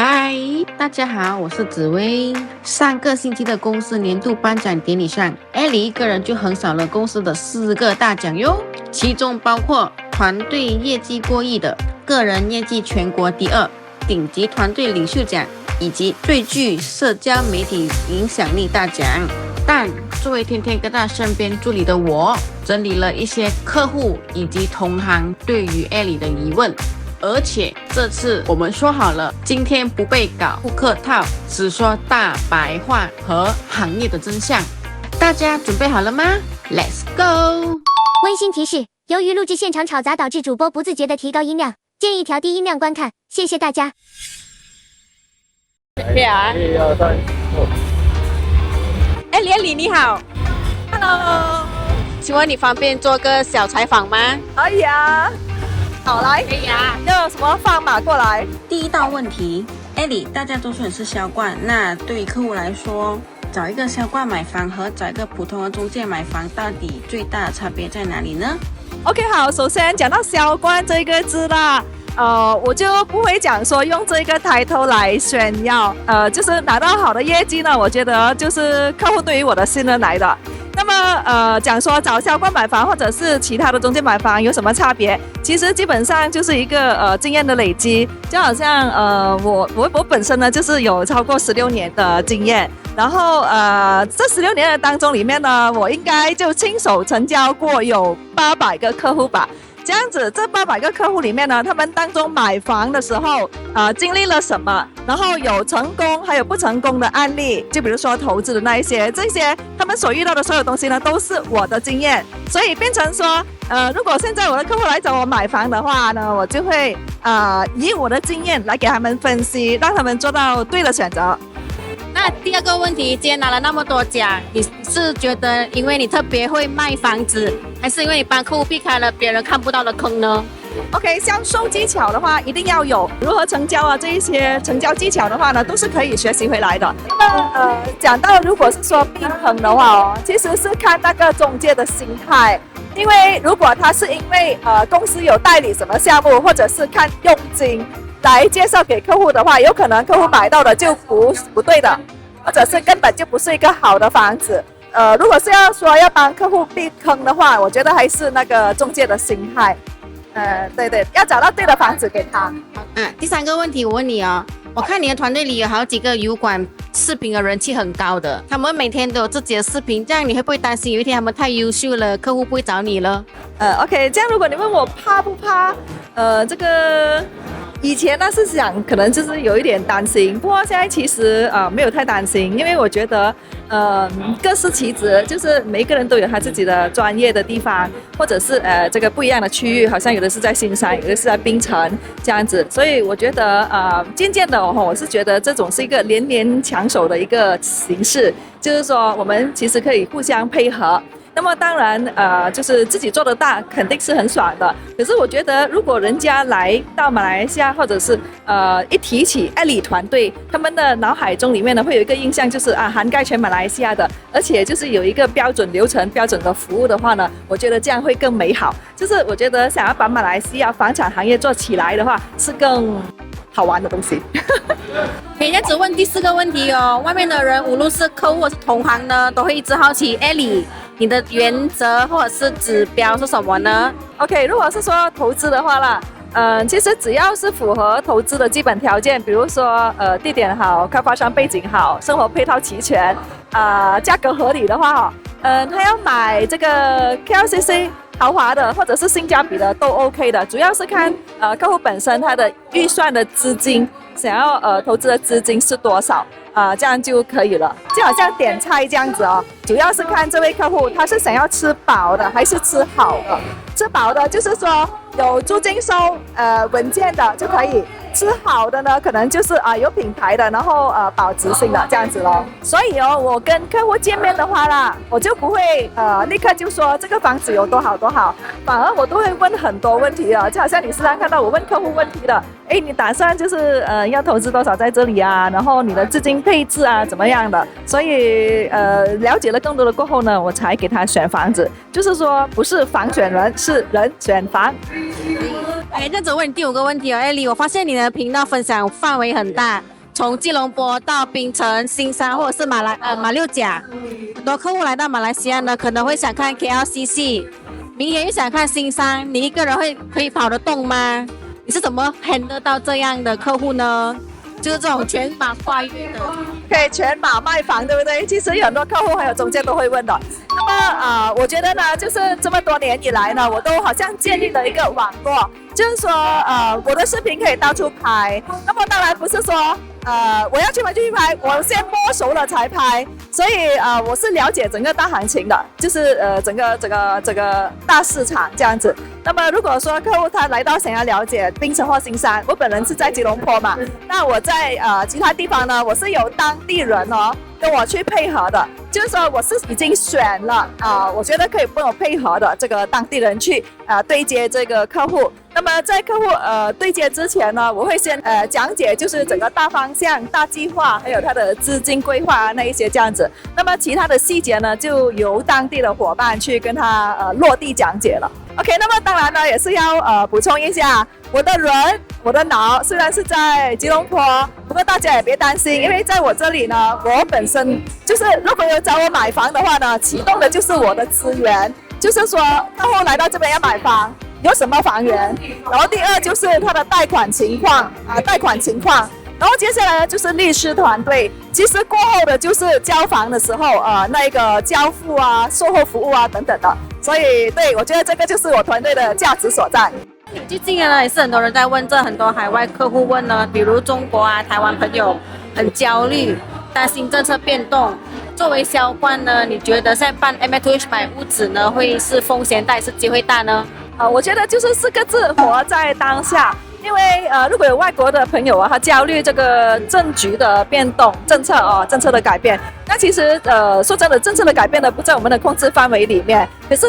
嗨，大家好，我是紫薇。上个星期的公司年度颁奖典礼上，艾莉一个人就横扫了公司的4个大奖哟，其中包括团队业绩过亿的、个人业绩全国第2、顶级团队领袖奖以及最具社交媒体影响力大奖。但作为天天跟在身边助理的我，整理了一些客户以及同行对于艾莉的疑问。而且这次我们说好了，今天不被搞不客套，只说大白话和行业的真相。大家准备好了吗？ Let's go！ 温馨提示：由于录制现场吵杂，导致主播不自觉地提高音量，建议调低音量观看，谢谢大家。1、2、3，艾莉你好 ，Hello， 请问你方便做个小采访吗？可以啊，好来，可以啊。要有什么放马过来。第一道问题，艾莉，大家都说你是销冠，那对于客户来说，找一个销冠买房和找一个普通的中介买房，到底最大的差别在哪里呢？ OK， 好，首先讲到销冠这个字啦。我就不会讲说用这个title来炫耀，就是拿到好的业绩呢，我觉得就是客户对于我的信任来的。那么讲说找销冠买房或者是其他的中介买房有什么差别？其实基本上就是一个经验的累积，就好像我本身呢就是有超过16年的经验，然后这16年的当中里面呢，我应该就亲手成交过有800个客户吧。这样子，这800个客户里面呢，他们当中买房的时候，经历了什么，然后有成功还有不成功的案例，就比如说投资的那一些，这些他们所遇到的所有东西呢，都是我的经验，所以变成说，如果现在我的客户来找我买房的话呢，我就会以我的经验来给他们分析，让他们做到对的选择。那第二个问题，今天拿了那么多奖，你是觉得因为你特别会卖房子，还是因为你帮客户避开了别人看不到的坑呢？ OK， 销售技巧的话一定要有，如何成交啊，这一些成交技巧的话呢，都是可以学习回来的。那么讲到如果是说避坑的话哦，其实是看那个中介的心态，因为如果他是因为公司有代理什么项目，或者是看佣金来介绍给客户的话，有可能客户买到的就不对的，或者是根本就不是一个好的房子。如果是要说要帮客户避坑的话，我觉得还是那个中介的心态。对，要找到对的房子给他。第3个问题我问你哦，我看你的团队里有好几个油管视频的人气很高的，他们每天都有自己的视频，这样你会不会担心有一天他们太优秀了，客户不会找你了？OK， 这样如果你问我怕不怕，这个以前呢是想可能就是有一点担心，不过现在其实没有太担心，因为我觉得各司其职，就是每一个人都有他自己的专业的地方，或者是这个不一样的区域，好像有的是在新山，有的是在槟城这样子，所以我觉得渐渐的我是觉得这种是一个连连抢手的一个形式，就是说我们其实可以互相配合。那么当然，就是自己做得大，肯定是很爽的。可是我觉得，如果人家来到马来西亚，或者是一提起艾莉团队，他们的脑海中里面呢，会有一个印象，就是涵盖全马来西亚的，而且就是有一个标准流程、标准的服务的话呢，我觉得这样会更美好。就是我觉得想要把马来西亚房产行业做起来的话，是更好玩的东西。可以再只问第4个问题哦。外面的人，无论是客户或是同行呢，都会一直好奇艾莉，你的原则或者是指标是什么呢 ？OK， 如果是说投资的话啦，其实只要是符合投资的基本条件，比如说地点好、开发商背景好、生活配套齐全，价格合理的话，他要买这个 KLCC 豪华的或者是性价比的都 OK 的，主要是看客户本身他的预算的资金，想要投资的资金是多少。这样就可以了，就好像点菜这样子哦，主要是看这位客户他是想要吃饱的还是吃好的。吃饱的就是说有租金收，稳健的就可以；吃好的呢，可能就是有品牌的，然后保值性的这样子咯。所以哦，我跟客户见面的话啦，我就不会立刻就说这个房子有多好多好，反而我都会问很多问题啊，就好像你时常看到我问客户问题的，你打算就是要投资多少在这里啊，然后你的资金配置啊怎么样的，所以了解了更多的过后呢，我才给他选房子，就是说不是房选人，是人选房。这样子问你第5个问题哦，艾莉，我发现你的频道分享范围很大，从吉隆坡到槟城、新山或者是马六甲，很多客户来到马来西亚呢，可能会想看 KLCC， 明天又想看新山，你一个人可以跑得动吗？你是怎么 handle 到这样的客户呢？就是这种全马跨越的，可以全马卖房，对不对？其实有很多客户还有中介都会问的。那么我觉得呢，就是这么多年以来呢，我都好像建立了一个网络，就是说我的视频可以到处拍。那么当然不是说我要去拍就去拍，我先摸熟了才拍。所以我是了解整个大行情的，就是整个大市场这样子。那么如果说客户他来到想要了解槟城或新山，我本人是在吉隆坡嘛，那我在其他地方呢，我是有当地人跟我去配合的，就是说我是已经选了我觉得可以跟我配合的这个当地人去对接这个客户。那么在客户对接之前呢，我会先讲解就是整个大方向、大计划，还有他的资金规划那一些这样子。那么其他的细节呢，就由当地的伙伴去跟他落地讲解了。OK， 那么当然呢，也是要补充一下，我的脑虽然是在吉隆坡，不过大家也别担心，因为在我这里呢，我本身就是如果有找我买房的话呢，启动的就是我的资源，就是说客户来到这边要买房，有什么房源，然后第二就是他的贷款情况，然后接下来呢就是律师团队，其实过后的就是交房的时候那个交付售后服务等等的，所以对我觉得这个就是我团队的价值所在。最近呢也是很多人在问，这很多海外客户问呢，比如中国台湾朋友很焦虑，担心政策变动。作为销冠呢，你觉得现在办 M2H 买屋子呢，会是风险大还是机会大呢？我觉得就是4个字，活在当下。因为如果有外国的朋友他焦虑这个政局的变动、政策的改变，那其实说真的，政策的改变呢不在我们的控制范围里面。可是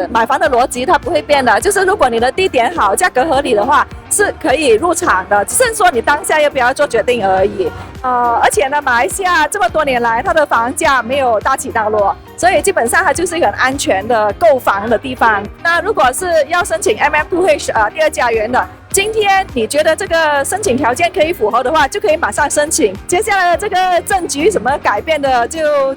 买房的逻辑它不会变的，就是如果你的地点好、价格合理的话，是可以入场的，只是说你当下要不要做决定而已。而且呢，马来西亚这么多年来，它的房价没有大起大落，所以基本上它就是一个很安全的购房的地方。那如果是要申请 MM2H 第二家园的，今天你觉得这个申请条件可以符合的话，就可以马上申请。接下来的这个政局什么改变的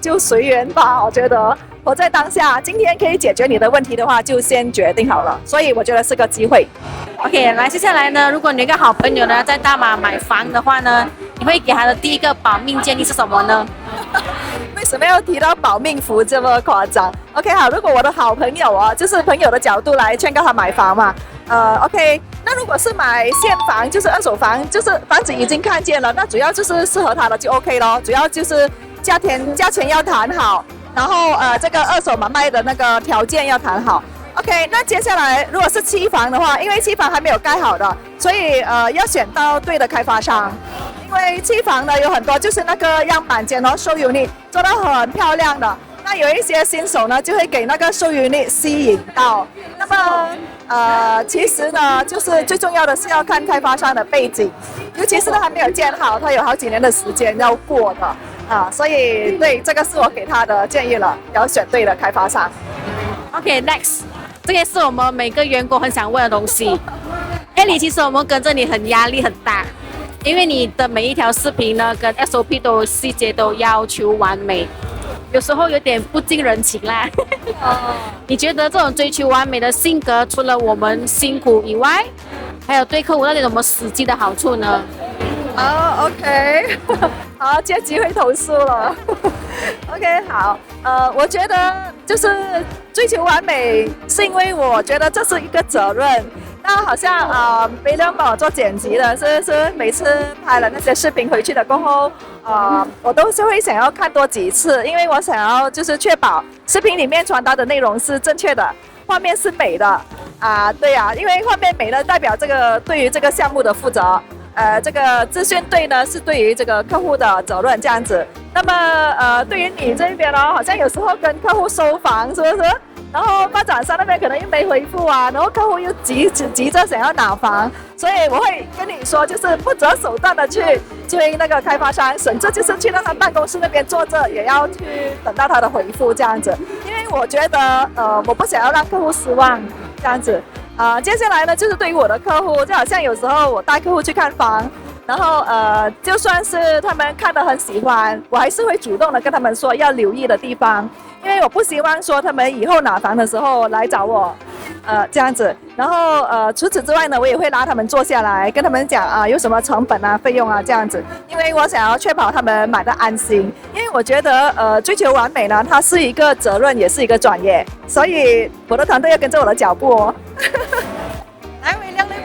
就随缘吧。我觉得活在当下，今天可以解决你的问题的话，就先决定好了。所以我觉得是个机会。OK， 来接下来呢，如果你有一个好朋友呢在大马买房的话呢，你会给他的第一个保命建议是什么呢？为什么要提到保命符这么夸张 ？OK， 好，如果我的好朋友就是朋友的角度来劝告他买房嘛。OK， 那如果是买现房，就是二手房，就是房子已经看见了，那主要就是适合他的就 OK 咯。主要就是价钱要谈好，然后这个二手买卖的那个条件要谈好。OK， 那接下来如果是期房的话，因为期房还没有盖好的，所以要选到对的开发商。因为期房呢有很多就是那个样板间show unit 做得很漂亮的，那有一些新手呢就会给那个show unit吸引到。那么其实呢就是最重要的是要看开发商的背景，尤其是他还没有建好，他有好几年的时间要过的所以对，这个是我给他的建议了，要选对的开发商。OK，next， 这个是我们每个员工很想问的东西。艾莉，其实我们跟着你很压力很大，因为你的每一条视频呢跟 SOP 都细节都要求完美，有时候有点不近人情啦。你觉得这种追求完美的性格，除了我们辛苦以外，还有对客户那有什么实际的好处呢？OK， 好，借机会投诉了。OK， 好，我觉得就是追求完美，是因为我觉得这是一个责任。那好像没人帮我做剪辑的，是每次拍了那些视频回去的过后，我都是会想要看多几次，因为我想要就是确保视频里面传达的内容是正确的，画面是美的对因为画面美呢代表这个对于这个项目的负责。这个资讯对呢是对于这个客户的责任这样子。那么对于你这边好像有时候跟客户收房是不是？然后发展商那边可能又没回复然后客户又急着想要拿房，所以我会跟你说，就是不择手段的去追那个开发商，甚至就是去到他办公室那边坐着，也要去等到他的回复这样子。因为我觉得我不想要让客户失望这样子。接下来呢，就是对于我的客户，就好像有时候我带客户去看房，然后就算是他们看得很喜欢，我还是会主动的跟他们说要留意的地方，因为我不希望说他们以后拿房的时候来找我，这样子。然后除此之外呢，我也会拉他们坐下来，跟他们讲有什么成本啊、费用啊这样子，因为我想要确保他们买的安心。因为我觉得追求完美呢，它是一个责任，也是一个专业，所以我的团队要跟着我的脚步哦。来，伟亮来。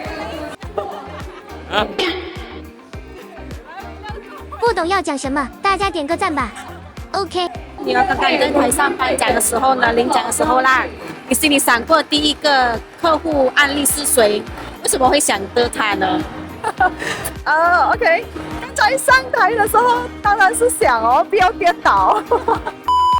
不懂要讲什么，大家点个赞吧。OK。你要刚刚你在台上颁奖的时候呢，领奖的时候啦，你心里想过第一个客户案例是谁？为什么会想得他呢？OK， 刚才上台的时候当然是想不要跌倒。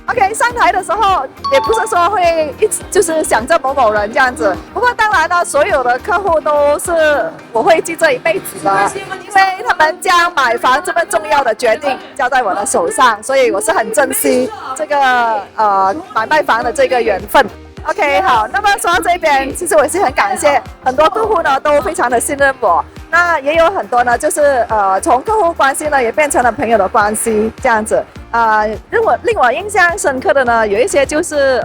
OK， 上台的时候也不是说会一直就是想着某某人这样子，不过当然呢，所有的客户都是我会记这一辈子的，因为他们将买房这么重要的决定交在我的手上，所以我是很珍惜这个买卖房的这个缘分。OK， 好，那么说到这边，其实我是很感谢很多客户呢都非常的信任我，那也有很多呢就是从客户关系呢也变成了朋友的关系这样子。令我印象深刻的呢，有一些就是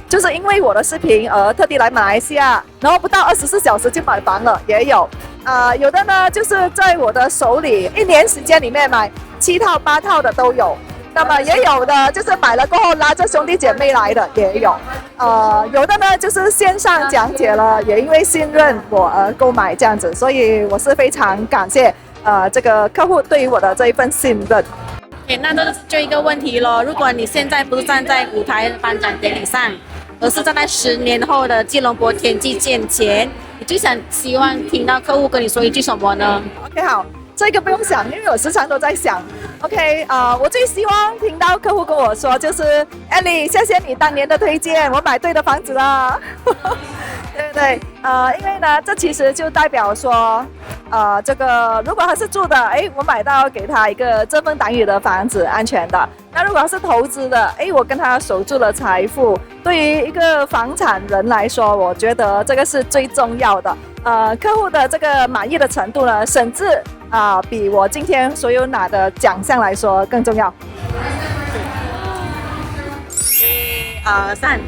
就是因为我的视频而特地来马来西亚，然后不到24小时就买房了，也有。有的呢就是在我的手里1年时间里面买7套8套的都有。那么也有的就是买了过后拉着兄弟姐妹来的也有。有的呢就是线上讲解了，也因为信任我而购买这样子，所以我是非常感谢这个客户对于我的这一份信任。那这就一个问题咯，如果你现在不是站在舞台颁奖典礼上，而是站在10年后的吉隆坡天际线前，你最希望听到客户跟你说一句什么呢？ OK， 好，这个不用想，因为我时常都在想。OK， 我最希望听到客户跟我说就是Ellie，谢谢你当年的推荐，我买对的房子了。对不对？因为呢，这其实就代表说，这个如果他是住的，我买到给他一个遮风挡雨的房子，安全的。那如果是投资的，我跟他守住了财富。对于一个房产人来说，我觉得这个是最重要的。客户的这个满意的程度呢，甚至比我今天所有拿的奖项来说更重要。3。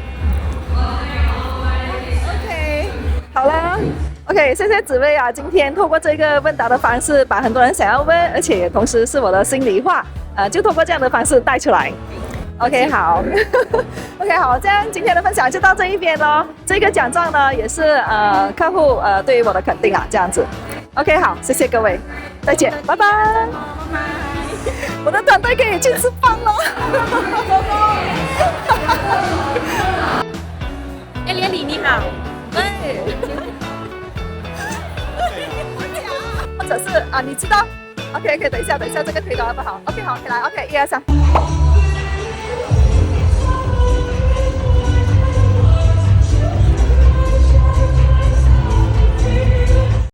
好了 ，OK， 谢谢紫薇啊！今天透过这个问答的方式，把很多人想要问，而且同时是我的心里话，就透过这样的方式带出来。OK， 好，OK， 好，这样今天的分享就到这一边咯。这个奖状呢，也是客户对于我的肯定啊，这样子。OK， 好，谢谢各位，再见，拜拜。我的团队可以去吃饭了。连理你好。对，或者是你知道 ，OK， 等一下，这个推导好不好 ？OK， 好，可以来 ，OK，1、2、3。